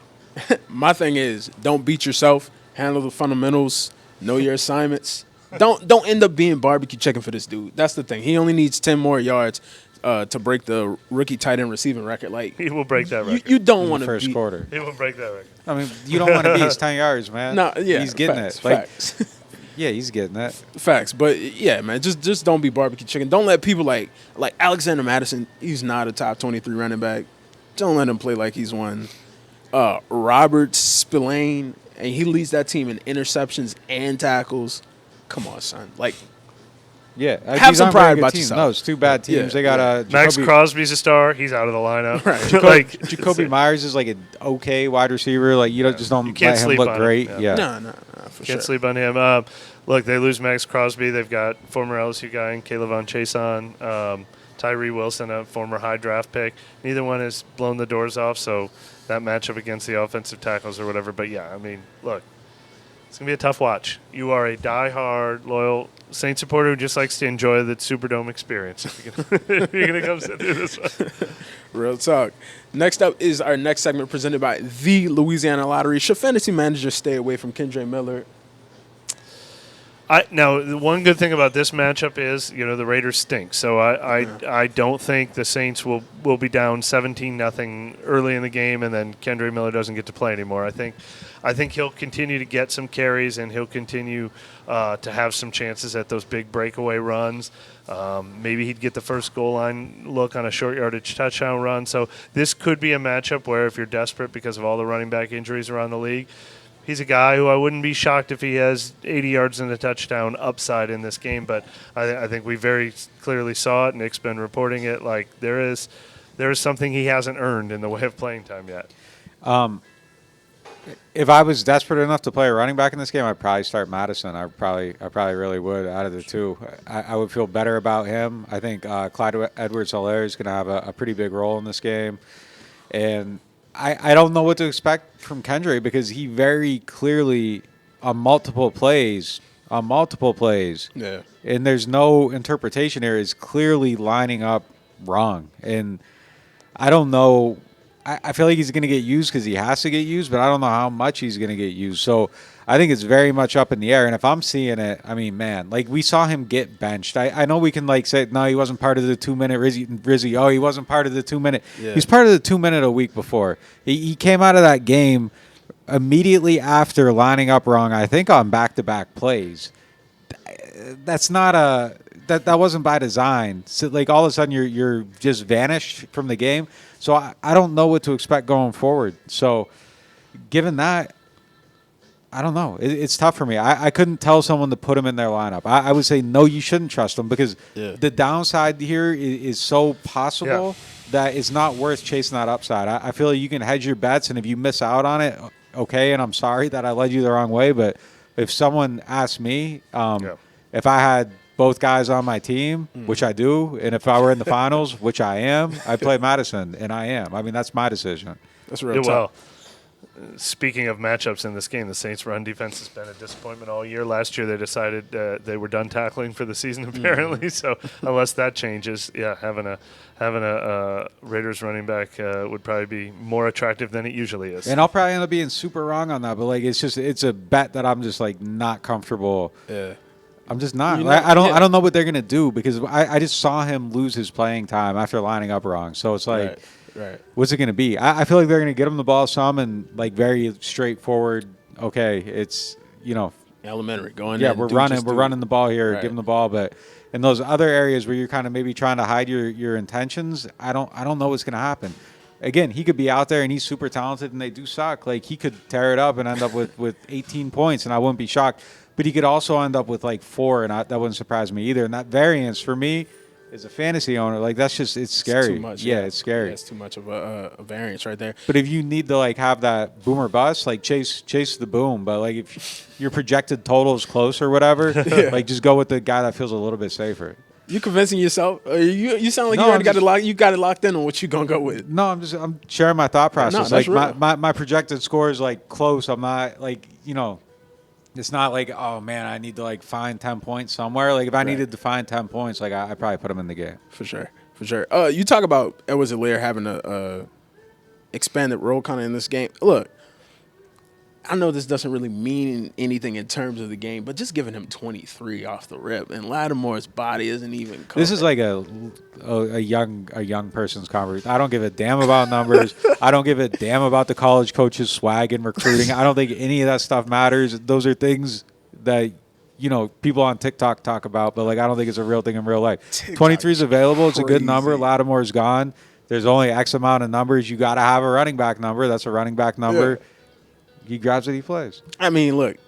My thing is, don't beat yourself. Handle the fundamentals. Know your assignments. Don't end up being barbecue chicken for this dude. That's the thing. He only needs 10 more yards to break the rookie tight end receiving record. Like he will break that record. You don't want to first quarter. He will break that record. I mean, you don't want to be his 10 yards, man. No, yeah, he's getting facts, it. Like, facts. yeah, he's getting that. Facts, but yeah, man, just don't be barbecue chicken. Don't let people like Alexander Madison. He's not a top 23 running back. Don't let him play like he's one. Robert Spillane, and he leads that team in interceptions and tackles. Come on, son. Like, yeah, have some pride about yourself. No, it's two bad teams. They got Max Crosby's a star. He's out of the lineup. Right. Jacoby Myers is like an okay wide receiver. Like you just don't let him look great. Him. No, for sure. Can't sleep on him. Look, they lose Max Crosby. They've got former LSU guy and Caleb Von Chason, Tyree Wilson, a former high draft pick. Neither one has blown the doors off, so that matchup against the offensive tackles or whatever. But, yeah, I mean, look, it's going to be a tough watch. You are a diehard, loyal Saints supporter who just likes to enjoy the Superdome experience. If you're going to come sit through this one. Real talk. Next up is our next segment presented by the Louisiana Lottery. Should fantasy managers stay away from Kendre Miller? Now, the one good thing about this matchup is, the Raiders stink. So I don't think the Saints will be down 17-0 early in the game, and then Kendre Miller doesn't get to play anymore. I think he'll continue to get some carries, and he'll continue to have some chances at those big breakaway runs. Maybe he'd get the first goal line look on a short yardage touchdown run. So this could be a matchup where if you're desperate because of all the running back injuries around the league, he's a guy who I wouldn't be shocked if he has 80 yards and a touchdown upside in this game. But I think we very clearly saw it. Nick's been reporting it. Like there is something he hasn't earned in the way of playing time yet. If I was desperate enough to play a running back in this game, I'd probably start Madison. I probably really would out of the two. I would feel better about him. I think Clyde Edwards-Helaire is going to have a pretty big role in this game. And I don't know what to expect from Kendre because he very clearly on multiple plays, yeah, and there's no interpretation here, is clearly lining up wrong. And I don't know I feel like he's going to get used because he has to get used, but I don't know how much he's going to get used. So I think it's very much up in the air. And if I'm seeing it, I mean, man, like we saw him get benched. I know we can like say, no, he wasn't part of the 2-minute Rizzi. Oh, he wasn't part of the 2-minute. Yeah. He's part of the 2-minute a week before. He came out of that game immediately after lining up wrong, I think on back-to-back plays. That's not a that wasn't by design. So like all of a sudden you're just vanished from the game. So I don't know what to expect going forward. So given that, I don't know. It's tough for me. I couldn't tell someone to put him in their lineup. I would say no, you shouldn't trust him because the downside here is so possible that it's not worth chasing that upside. I feel like you can hedge your bets, and if you miss out on it, okay. And I'm sorry that I led you the wrong way, but if someone asked me, if I had both guys on my team, which I do, and if I were in the finals, which I am, I'd play Madison, and I am. I mean, that's my decision. That's real tough. Well, speaking of matchups in this game, the Saints' run defense has been a disappointment all year. Last year, they decided they were done tackling for the season, apparently. So unless that changes, having a Raiders running back would probably be more attractive than it usually is. And I'll probably end up being super wrong on that, but like it's a bet that I'm just like not comfortable. Yeah. I'm just not. I don't know what they're gonna do because I just saw him lose his playing time after lining up wrong. So it's like, what's it gonna be? I feel like they're gonna get him the ball some and like very straightforward. Okay, it's elementary going. Yeah, we're running the ball here, give him the ball, but in those other areas where you're kind of maybe trying to hide your intentions, I don't know what's gonna happen. Again, he could be out there and he's super talented and they do suck. Like he could tear it up and end up with 18 points and I wouldn't be shocked. But he could also end up with like 4, and that wouldn't surprise me either. And that variance for me, as a fantasy owner, like that's just it's scary. It's too much. Yeah, it's scary. Yeah, it's too much of a variance right there. But if you need to like have that boom or bust, like chase the boom. But like if your projected total is close or whatever, like just go with the guy that feels a little bit safer. You convincing yourself? You sound like you already got it locked. You got it locked in on what you gonna go with. No, I'm sharing my thought process. No, like my projected score is like close. I'm not like it's not like, oh, man, I need to, like, find 10 points somewhere. Like, if I needed to find 10 points, like, I probably put him in the game. For sure. You talk about Edwards-Helaire having a expanded role kind of in this game. Look, I know this doesn't really mean anything in terms of the game, but just giving him 23 off the rip, and Lattimore's body isn't even covered. This is like a young person's conversation. I don't give a damn about numbers. I don't give a damn about the college coach's swag and recruiting. I don't think any of that stuff matters. Those are things that people on TikTok talk about, but like I don't think it's a real thing in real life. 23 is available. It's a good number. Lattimore's gone. There's only X amount of numbers. You got to have a running back number. That's a running back number. Yeah. He grabs it, he plays. I mean, look,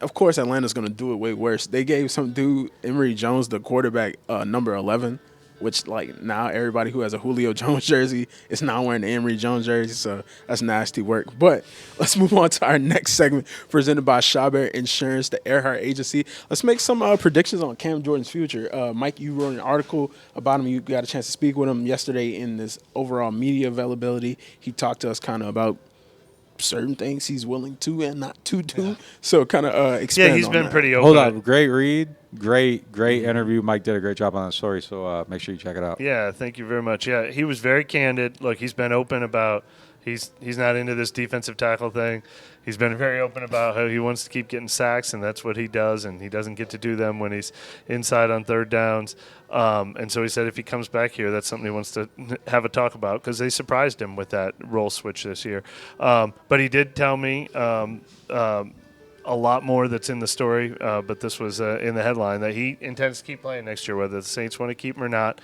of course Atlanta's going to do it way worse. They gave some dude, Emory Jones, the quarterback, number 11, which, like, now everybody who has a Julio Jones jersey is now wearing the Emory Jones jersey, so that's nasty work. But let's move on to our next segment presented by Chabert Insurance, the Earhart Agency. Let's make some predictions on Cam Jordan's future. Mike, you wrote an article about him. You got a chance to speak with him yesterday in this overall media availability. He talked to us kind of about certain things he's willing to and not to do. Yeah. So kind of expand Yeah, he's on been that. pretty open. Hold on. Great read. Great interview. Mike did a great job on that story, so make sure you check it out. Yeah, thank you very much. Yeah, he was very candid. Look, he's been open about he's not into this defensive tackle thing. He's been very open about how he wants to keep getting sacks, and that's what he does, and he doesn't get to do them when he's inside on third downs. And so he said if he comes back here, that's something he wants to have a talk about because they surprised him with that role switch this year. But he did tell me a lot more that's in the story, but this was in the headline, that he intends to keep playing next year, whether the Saints want to keep him or not.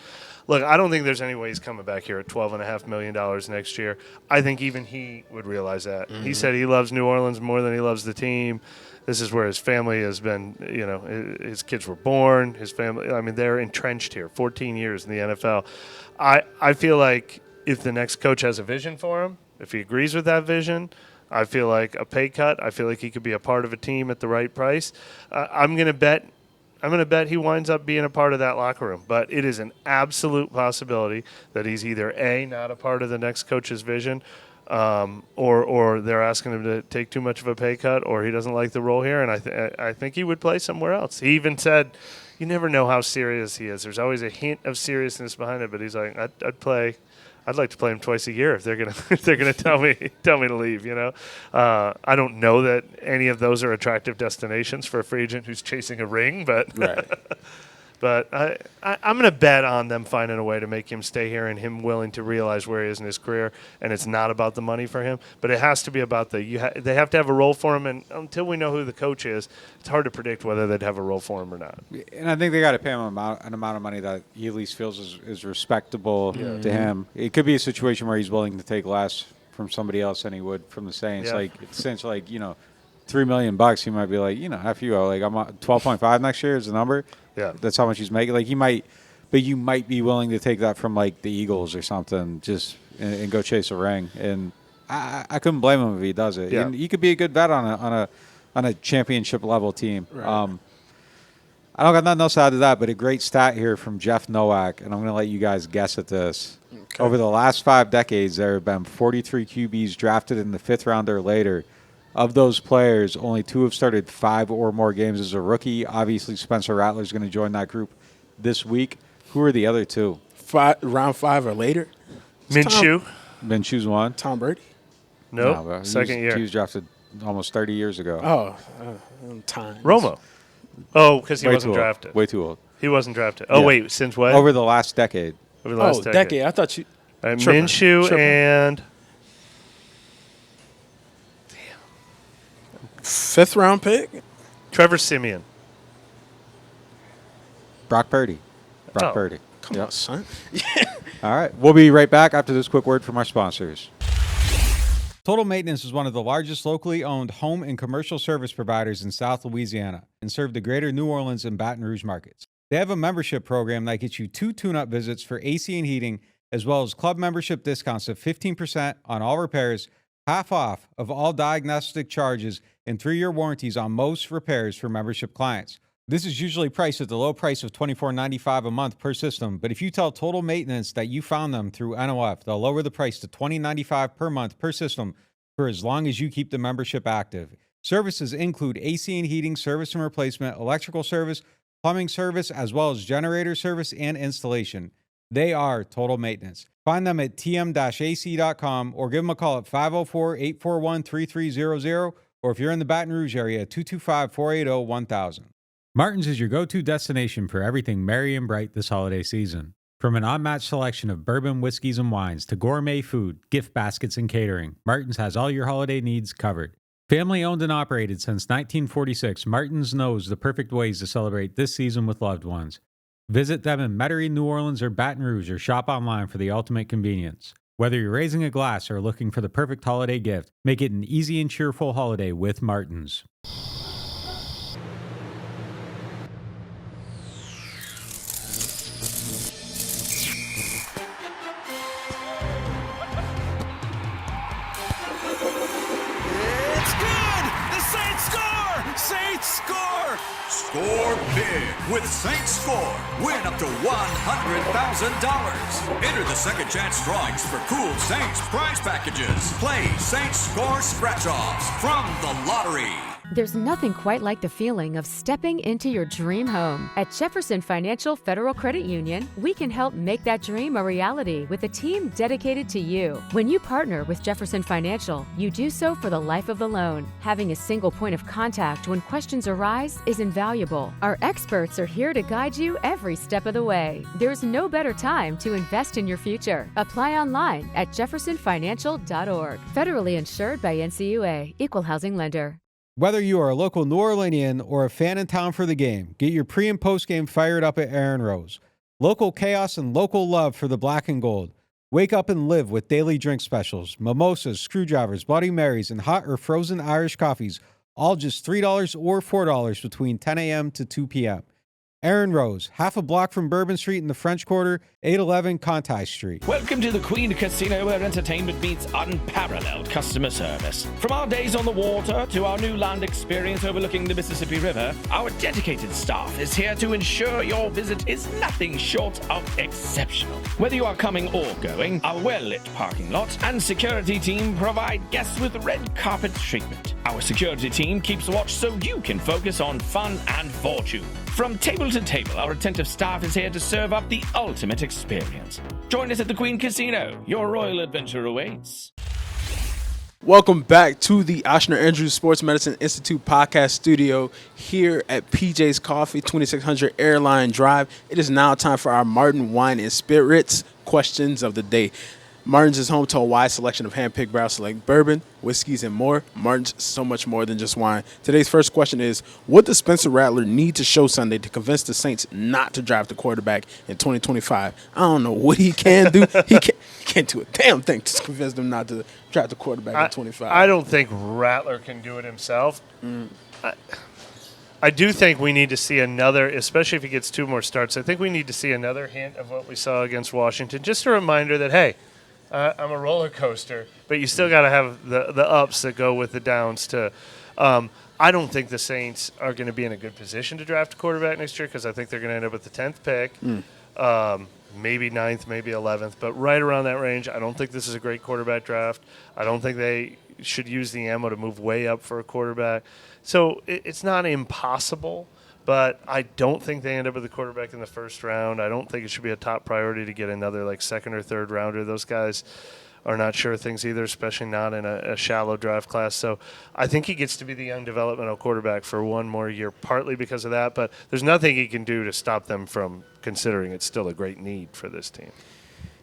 Look, I don't think there's any way he's coming back here at $12.5 million next year. I think even he would realize that. Mm-hmm. He said he loves New Orleans more than he loves the team. This is where his family has been, his kids were born, his family, I mean, they're entrenched here, 14 years in the NFL. I feel like if the next coach has a vision for him, if he agrees with that vision, I feel like a pay cut, I feel like he could be a part of a team at the right price. I'm going to bet he winds up being a part of that locker room. But it is an absolute possibility that he's either A, not a part of the next coach's vision, or they're asking him to take too much of a pay cut, or he doesn't like the role here. And I think he would play somewhere else. He even said, you never know how serious he is. There's always a hint of seriousness behind it. But he's like, I'd play I'd like to play him twice a year if they're gonna tell me to leave. I don't know that any of those are attractive destinations for a free agent who's chasing a ring, but Right. but I'm going to bet on them finding a way to make him stay here and him willing to realize where he is in his career. And it's not about the money for him, but it has to be about they have to have a role for him. And until we know who the coach is, it's hard to predict whether they'd have a role for him or not. And I think they got to pay him an amount of money that he at least feels is respectable to him. It could be a situation where he's willing to take less from somebody else than he would from the Saints. Yeah. Like essentially, $3 million, he might be like, F you, like I'm 12.5 next year is the number. Yeah. That's how much he's making. Like you might be willing to take that from like the Eagles or something, just and go chase a ring. And I couldn't blame him if he does it. Yeah. And he could be a good bet on a championship level team. Right. I don't got nothing else to add to that, but a great stat here from Jeff Nowak, and I'm going to let you guys guess at this. Okay. Over the last 5 decades, there have been 43 QBs drafted in the 5th round or later. Of those players, only 2 have started 5 or more games as a rookie. Obviously, Spencer Rattler is going to join that group this week. Who are the other 2? Round 5 or later. Minshew? Minshew's one. Tom Brady. No, but second year. He was drafted almost 30 years ago. Oh, time. Romo. Oh, because he Way wasn't too old. drafted. Way too old. He wasn't drafted. Oh, Yeah. wait, since when? Over the last decade. Over the last decade. I thought you. Tripping. Minshew and 5th round pick. Trevor Siemian. Brock Purdy. Brock Oh. Purdy. Come Yep. on, son. All right. We'll be right back after this quick word from our sponsors. Total Maintenance is one of the largest locally owned home and commercial service providers in South Louisiana and serve the greater New Orleans and Baton Rouge markets. They have a membership program that gets you 2 tune-up visits for AC and heating, as well as club membership discounts of 15% on all repairs, half off of all diagnostic charges, and 3-year warranties on most repairs for membership clients. This is usually priced at the low price of $24.95 a month per system, but if you tell Total Maintenance that you found them through NOF, they'll lower the price to $20.95 per month per system for as long as you keep the membership active. Services include AC and heating service and replacement, electrical service, plumbing service, as well as generator service and installation. They are Total Maintenance. Find them at tm-ac.com or give them a call at 504-841-3300, or if you're in the Baton Rouge area, 225-480-1000. Martin's is your go-to destination for everything merry and bright this holiday season. From an unmatched selection of bourbon, whiskeys, and wines to gourmet food, gift baskets, and catering, Martin's has all your holiday needs covered. Family owned and operated since 1946, Martin's knows the perfect ways to celebrate this season with loved ones. Visit them in Metairie, New Orleans, or Baton Rouge, or shop online for the ultimate convenience. Whether you're raising a glass or looking for the perfect holiday gift, make it an easy and cheerful holiday with Martin's. It's good! The Saints score! Saints score! Score big with Saints Score. Win up to $100,000. Enter the second chance drawings for cool Saints prize packages. Play Saints Score scratch-offs from the lottery. There's nothing quite like the feeling of stepping into your dream home. At Jefferson Financial Federal Credit Union, we can help make that dream a reality with a team dedicated to you. When you partner with Jefferson Financial, you do so for the life of the loan. Having a single point of contact when questions arise is invaluable. Our experts are here to guide you every step of the way. There's no better time to invest in your future. Apply online at jeffersonfinancial.org. Federally insured by NCUA, Equal Housing Lender. Whether you are a local New Orleanian or a fan in town for the game, get your pre- and post-game fired up at Aaron Rose. Local chaos and local love for the black and gold. Wake up and live with daily drink specials, mimosas, screwdrivers, Bloody Marys, and hot or frozen Irish coffees, all just $3 or $4 between 10 a.m. to 2 p.m. Aaron Rose, half a block from Bourbon Street in the French Quarter, 811 Conti Street. Welcome to the Queen Casino, where entertainment meets unparalleled customer service. From our days on the water to our new land experience overlooking the Mississippi River, our dedicated staff is here to ensure your visit is nothing short of exceptional. Whether you are coming or going, our well-lit parking lot and security team provide guests with red carpet treatment. Our security team keeps watch so you can focus on fun and fortune. From table to table, our attentive staff is here to serve up the ultimate experience. Join us at the Queen Casino. Your royal adventure awaits. Welcome back to the Oshner Andrews Sports Medicine Institute podcast studio here at PJ's Coffee, 2600 Airline Drive. It is now time for our Martin Wine and Spirits questions of the day. Martin's is home to a wide selection of hand-picked barrel select bourbon, whiskeys, and more. Martin's is so much more than just wine. Today's first question is, what does Spencer Rattler need to show Sunday to convince the Saints not to draft a quarterback in 2025? I don't know what he can do. He can't do a damn thing to convince them not to draft a quarterback in 25. I don't think Rattler can do it himself. I do think we need to see another, especially if he gets 2 more starts, I think we need to see another hint of what we saw against Washington. Just a reminder that, hey, I'm a roller coaster, but you still got to have the ups that go with the downs too. I don't think the Saints are going to be in a good position to draft a quarterback next year because I think they're going to end up with the 10th pick, maybe 9th, maybe 11th, but right around that range. I don't think this is a great quarterback draft. I don't think they should use the ammo to move way up for a quarterback. So it's not impossible. But I don't think they end up with a quarterback in the first round. I don't think it should be a top priority to get another like second or third rounder. Those guys are not sure things either, especially not in a shallow draft class. So I think he gets to be the young developmental quarterback for 1 more year, partly because of that. But there's nothing he can do to stop them from considering it's still a great need for this team.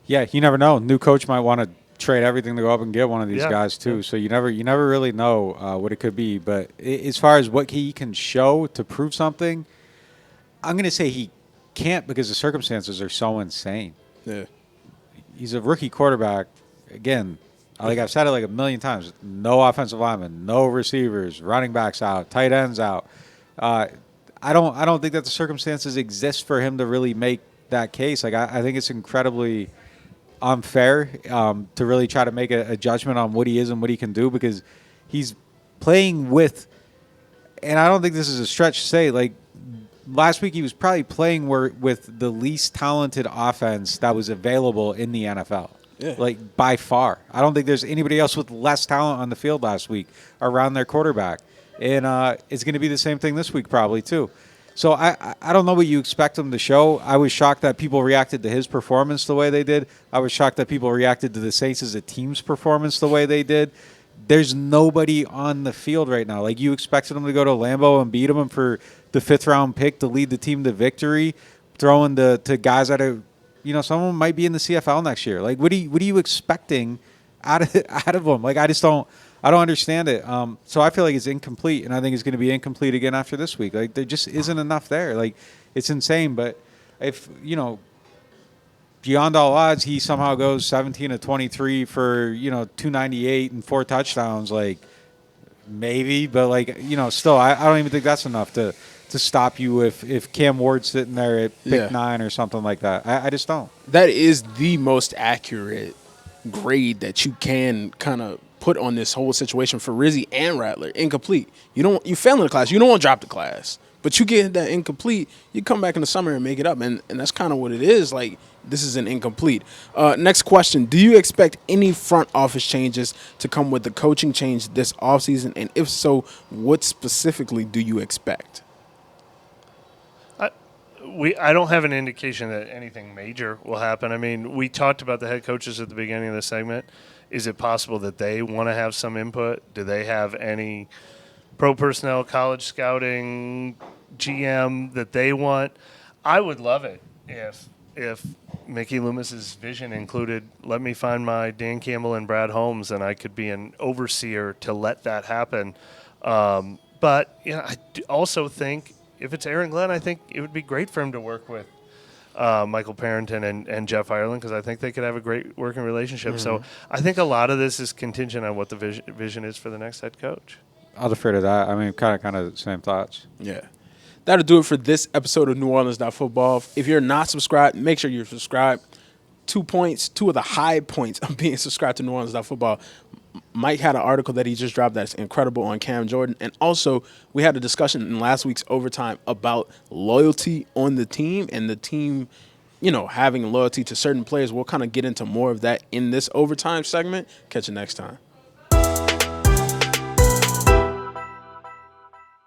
Yeah, you never know. New coach might want to trade everything to go up and get one of these guys too. So you never really know what it could be. But as far as what he can show to prove something, I'm going to say he can't because the circumstances are so insane. Yeah, he's a rookie quarterback. Again, like I've said it like a million times. No offensive linemen, no receivers, running backs out, tight ends out. I don't think that the circumstances exist for him to really make that case. Like I think it's incredibly unfair to really try to make a judgment on what he is and what he can do because he's playing with, and I don't think this is a stretch to say, like last week he was probably playing with the least talented offense that was available in the NFL. Yeah. Like by far. I don't think there's anybody else with less talent on the field last week around their quarterback. And it's going to be the same thing this week probably too. So I don't know what you expect him to show. I was shocked that people reacted to his performance the way they did. I was shocked that people reacted to the Saints as a team's performance the way they did. There's nobody on the field right now. Like you expected him to go to Lambeau and beat him for the 5th-round pick to lead the team to victory, throwing to guys that are, some of them might be in the CFL next year. Like what are you expecting out of him? Like I don't understand it. So I feel like it's incomplete, and I think it's going to be incomplete again after this week. Like there just isn't enough there. Like it's insane. But if beyond all odds, he somehow goes 17 of 23 for 298 and 4 touchdowns. Like maybe, but still, I don't even think that's enough to stop you if Cam Ward's sitting there at pick 9 or something like that. I just don't. That is the most accurate grade that you can kind of put on this whole situation for Rizzi and Rattler. Incomplete. You fail in the class. You don't want to drop the class. But you get that incomplete, you come back in the summer and make it up. And that's kind of what it is. Like, this is an incomplete. Next question. Do you expect any front office changes to come with the coaching change this offseason? And if so, what specifically do you expect? I don't have an indication that anything major will happen. I mean, we talked about the head coaches at the beginning of the segment. Is it possible that they want to have some input? Do they have any pro personnel, college scouting, GM that they want? I would love it if Mickey Loomis's vision included, let me find my Dan Campbell and Brad Holmes, and I could be an overseer to let that happen. But I also think if it's Aaron Glenn, I think it would be great for him to work with Michael Parrington and Jeff Ireland because I think they could have a great working relationship. Mm-hmm. So I think a lot of this is contingent on what the vision is for the next head coach. I'll defer to that. I mean, kind of the same thoughts. Yeah. That'll do it for this episode of NewOrleans.Football. If you're not subscribed, make sure you're subscribed. 2 points, 2 of the high points of being subscribed to NewOrleans.Football. Mike had an article that he just dropped that's incredible on Cam Jordan. And also, we had a discussion in last week's overtime about loyalty on the team and the team, having loyalty to certain players. We'll kind of get into more of that in this overtime segment. Catch you next time.